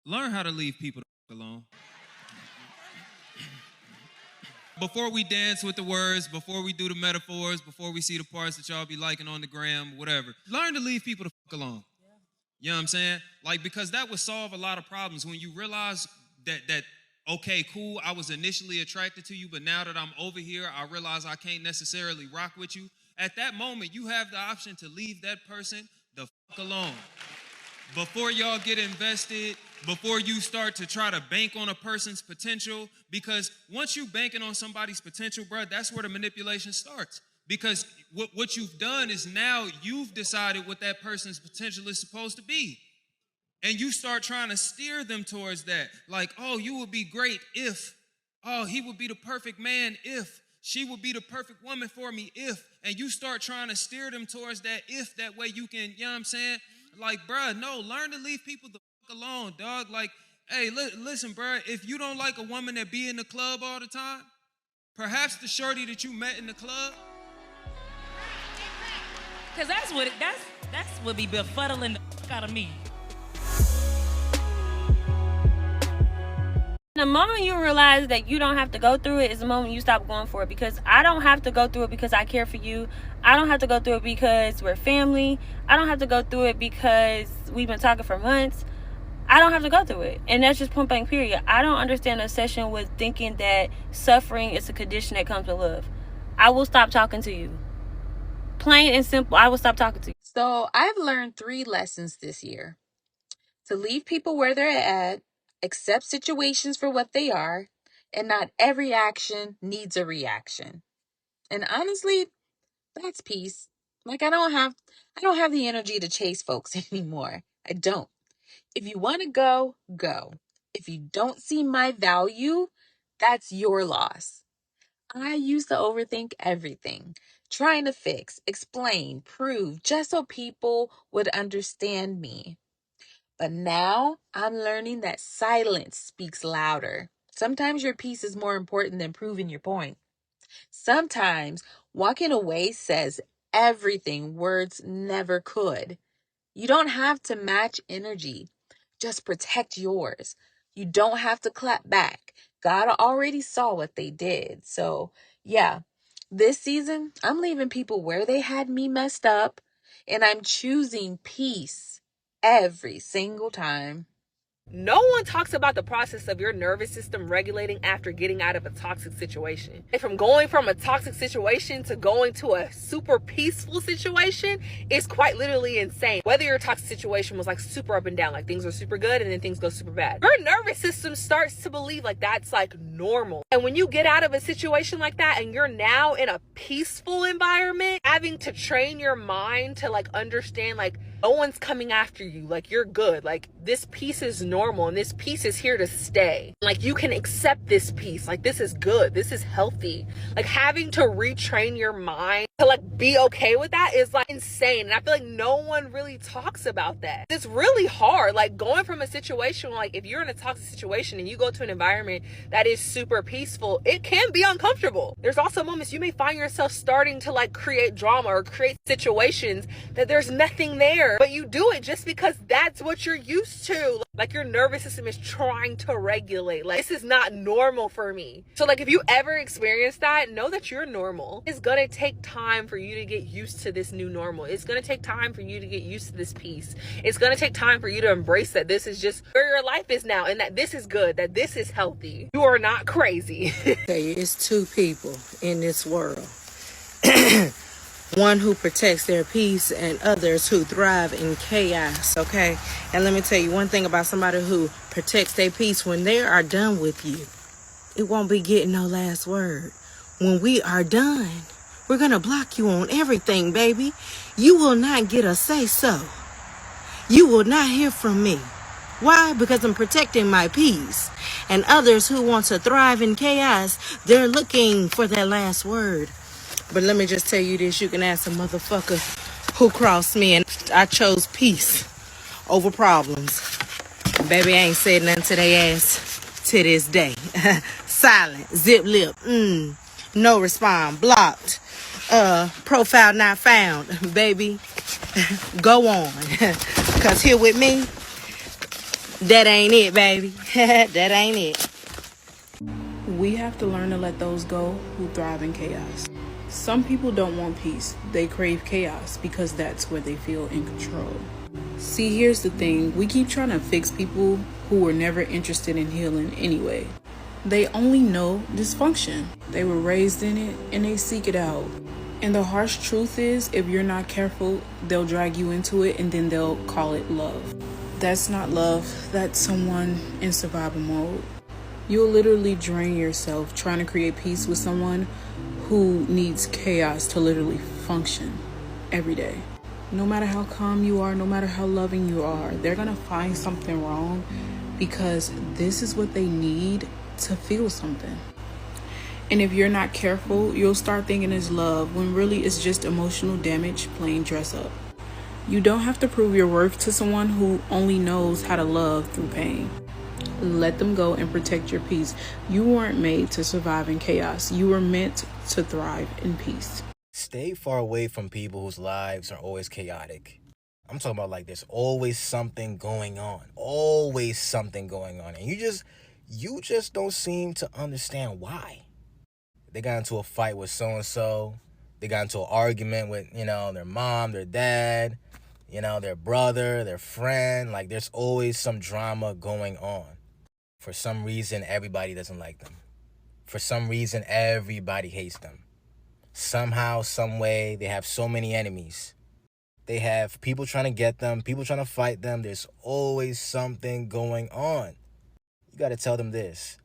Learn how to leave people alone. Before we dance with the words, before we do the metaphors, before we see the parts that y'all be liking on the gram, whatever, learn to leave people alone. You know what I'm saying? Like, because that would solve a lot of problems when you realize that okay, cool, I was initially attracted to you, but now that I'm over here, I realize I can't necessarily rock with you. At that moment, you have the option to leave that person the fuck alone. Before y'all get invested, before you start to try to bank on a person's potential, because once you banking on somebody's potential, bro, that's where the manipulation starts. Because what you've done is now you've decided what that person's potential is supposed to be. And you start trying to steer them towards that. Like, oh, you would be great if, oh, he would be the perfect man if, she would be the perfect woman for me if. And you start trying to steer them towards that if, that way you can, you know what I'm saying? Like, bruh, no, learn to leave people the fuck alone, dog. Like, hey, listen, bruh, if you don't like a woman that be in the club all the time, perhaps the shorty that you met in the club. Cause that's what be befuddling the fuck out of me. The moment you realize that you don't have to go through it is the moment you stop going for it. Because I don't have to go through it because I care for you. I don't have to go through it because we're family. I don't have to go through it because we've been talking for months. I don't have to go through it. And that's just point blank period. I don't understand the obsession with thinking that suffering is a condition that comes with love. I will stop talking to you. Plain and simple, I will stop talking to you. So I've learned 3 lessons this year. To leave people where they're at, accept situations for what they are, and not every action needs a reaction. And honestly, that's peace. Like I don't have the energy to chase folks anymore. I don't. If you want to go, go. If you don't see my value, that's your loss. I used to overthink everything, trying to fix, explain, prove, just so people would understand me. But now I'm learning that silence speaks louder. Sometimes your peace is more important than proving your point. Sometimes walking away says everything words never could. You don't have to match energy. Just protect yours. You don't have to clap back. God already saw what they did. So, yeah, this season, I'm leaving people where they had me messed up, and I'm choosing peace every single time. No one talks about the process of your nervous system regulating after getting out of a toxic situation. And from going from a toxic situation to going to a super peaceful situation is quite literally insane. Whether your toxic situation was like super up and down, like things are super good and then things go super bad, your nervous system starts to believe like that's like normal. And when you get out of a situation like that and you're now in a peaceful environment, having to train your mind to like understand like no one's coming after you, like you're good, like this peace is normal and this peace is here to stay, like you can accept this peace, like this is good, this is healthy. Like having to retrain your mind to like be okay with that is like insane, and I feel like no one really talks about that. It's really hard, like going from a situation, like if you're in a toxic situation and you go to an environment that is super peaceful, it can be uncomfortable. There's also moments you may find yourself starting to like create drama or create situations that there's nothing there, but you do it just because that's what you're used to. Like your nervous system is trying to regulate, like this is not normal for me. So like if you ever experience that, know that you're normal. It's gonna take time for you to get used to this new normal. It's gonna take time for you to get used to this peace. It's gonna take time for you to embrace that this is just where your life is now, and that this is good, that this is healthy. You are not crazy. Okay, it's 2 people in this world. One who protects their peace and others who thrive in chaos, okay? And let me tell you one thing about somebody who protects their peace. When they are done with you, it won't be getting no last word. When we are done, we're going to block you on everything, baby. You will not get a say-so. You will not hear from me. Why? Because I'm protecting my peace. And others who want to thrive in chaos, they're looking for that last word. But let me just tell you this, you can ask a motherfucker who crossed me, and I chose peace over problems. Baby, I ain't said nothing to their ass to this day. Silent, zip lip, no respond, blocked, profile not found. Baby, go on. Because here with me, That ain't it, baby. That ain't it. We have to learn to let those go who thrive in chaos. Some people don't want peace. They crave chaos because that's where they feel in control. See, here's the thing. We keep trying to fix people who were never interested in healing anyway. They only know dysfunction. They were raised in it and they seek it out. And the harsh truth is, if you're not careful, they'll drag you into it and then they'll call it love. That's not love. That's someone in survival mode. You'll literally drain yourself trying to create peace with someone who needs chaos to literally function every day. No matter how calm you are, no matter how loving you are, they're gonna find something wrong because this is what they need to feel something. And if you're not careful, you'll start thinking it's love when really it's just emotional damage playing dress up. You don't have to prove your worth to someone who only knows how to love through pain. Let them go and protect your peace. You weren't made to survive in chaos. You were meant to thrive in peace. Stay far away from people whose lives are always chaotic. I'm talking about like there's always something going on. Always something going on. And you just don't seem to understand why. They got into a fight with so-and-so. They got into an argument with, their mom, their dad, their brother, their friend. Like there's always some drama going on. For some reason, everybody doesn't like them. For some reason, everybody hates them. Somehow, some way, they have so many enemies. They have people trying to get them, people trying to fight them. There's always something going on. You got to tell them this.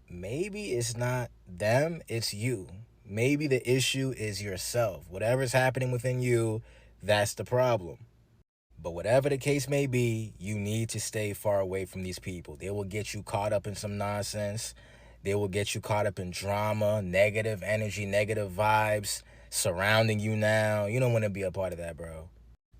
Maybe it's not them, it's you. Maybe the issue is yourself. Whatever's happening within you, that's the problem. But whatever the case may be, you need to stay far away from these people. They will get you caught up in some nonsense. They will get you caught up in drama, negative energy, negative vibes surrounding you now. You don't want to be a part of that, bro.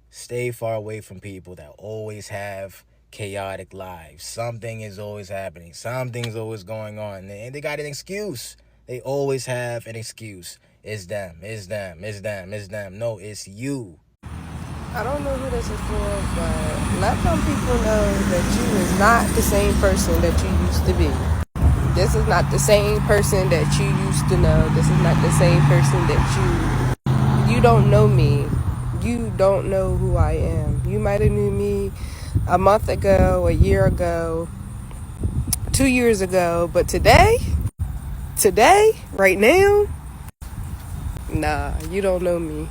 Stay far away from people that always have chaotic lives. Something is always happening. Something's always going on. And they got an excuse. They always have an excuse. It's them. It's them. It's them. It's them. No, it's you. I don't know who this is for, but let some people know that you is not the same person that you used to be. This is not the same person that you used to know. This is not the same person that you don't know me. You don't know who I am. You might have knew me a month ago, a year ago, 2 years ago, but today, right now, nah, you don't know me.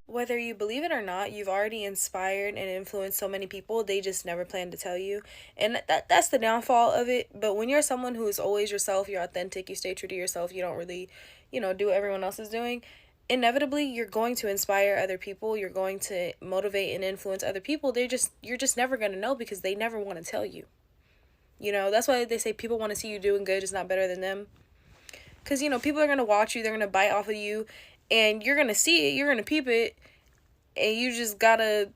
Whether you believe it or not, you've already inspired and influenced so many people. They just never plan to tell you. And that's the downfall of it. But when you're someone who is always yourself, you're authentic, you stay true to yourself, you don't really, do what everyone else is doing, inevitably you're going to inspire other people. You're going to motivate and influence other people. You're just never going to know because they never want to tell you. That's why they say people want to see you doing good is not better than them. Because, people are going to watch you, they're going to bite off of you, and you're going to see it, you're going to peep it. And you just gotta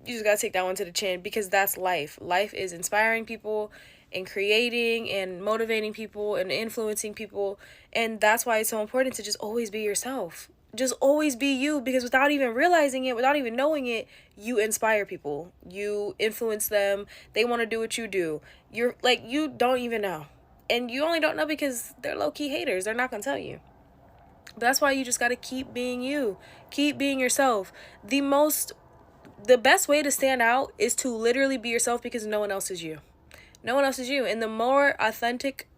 take that one to the chin because that's life. Life is inspiring people and creating and motivating people and influencing people. And that's why it's so important to just always be yourself. Just always be you, because without even realizing it, without even knowing it, you inspire people. You influence them. They want to do what you do. You don't even know. And you only don't know because they're low-key haters. They're not going to tell you. That's why you just got to keep being you. Keep being yourself. The best way to stand out is to literally be yourself because no one else is you. No one else is you. And the more authentic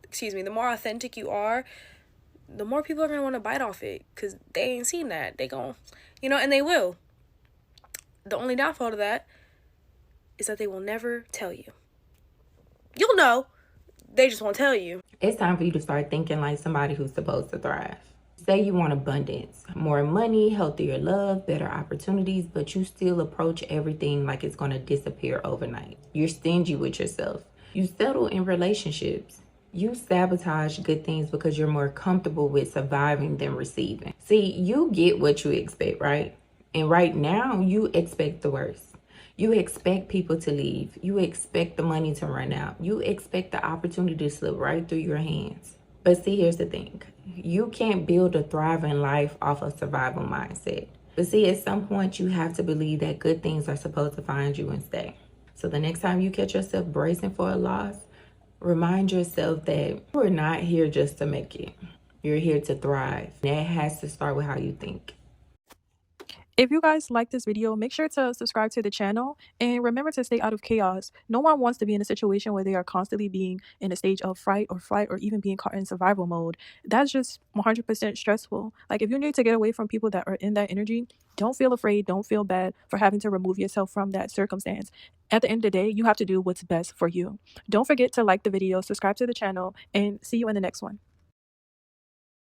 you are, the more people are going to want to bite off it because they ain't seen that. They gon', and they will. The only downfall to that is that they will never tell you. You'll know. They just won't tell you. It's time for you to start thinking like somebody who's supposed to thrive. Say you want abundance, more money, healthier love, better opportunities, but you still approach everything like it's going to disappear overnight. You're stingy with yourself. You settle in relationships. You sabotage good things because you're more comfortable with surviving than receiving. See, you get what you expect, right? And right now, you expect the worst. You expect people to leave. You expect the money to run out. You expect the opportunity to slip right through your hands. But see, here's the thing. You can't build a thriving life off a survival mindset. But see, at some point, you have to believe that good things are supposed to find you and stay. So the next time you catch yourself bracing for a loss, remind yourself that you're not here just to make it. You're here to thrive. That has to start with how you think. If you guys like this video, make sure to subscribe to the channel and remember to stay out of chaos. No one wants to be in a situation where they are constantly being in a stage of fright or flight or even being caught in survival mode. That's just 100% stressful. Like, if you need to get away from people that are in that energy, don't feel afraid, don't feel bad for having to remove yourself from that circumstance. At the end of the day, you have to do what's best for you. Don't forget to like the video, subscribe to the channel, and see you in the next one.